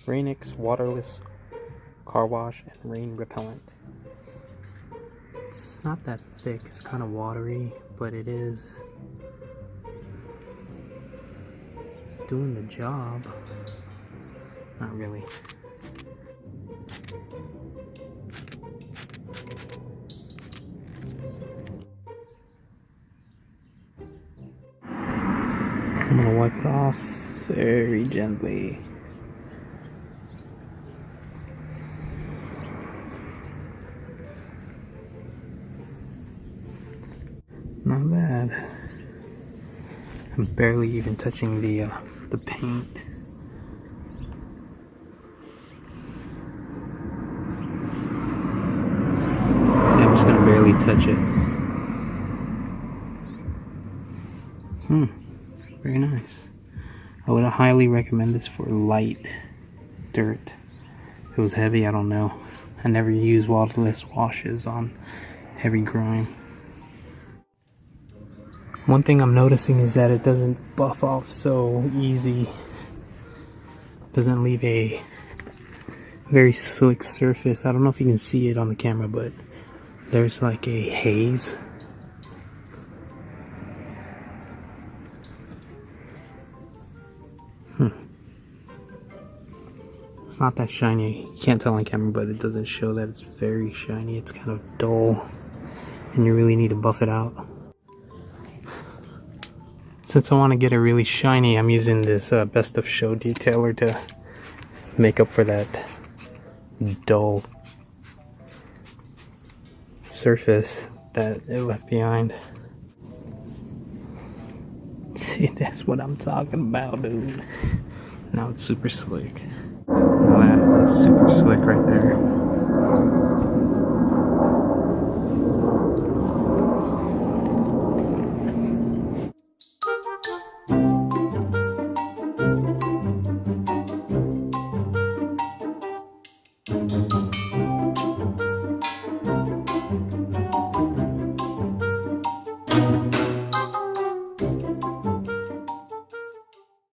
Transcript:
Rainix Waterless Carwash and Rain Repellent. It's not that thick, it's kind of watery, but it is doing the job. Not really. I'm gonna wipe it off very gently. Not bad. I'm barely even touching the paint. See, I'm just gonna barely touch it. Very nice. I would highly recommend this for light dirt. If it was heavy, I don't know. I never use waterless washes on heavy grime. One thing I'm noticing is that it doesn't buff off so easy. Doesn't leave a very slick surface. I don't know if you can see it on the camera, but there's like a haze. It's not that shiny. You can't tell on camera, but it doesn't show that it's very shiny. It's kind of dull, and you really need to buff it out. Since I want to get it really shiny, I'm using this Best of Show detailer to make up for that dull surface that it left behind. See, that's what I'm talking about, dude. Now it's super slick. Now that's super slick right there.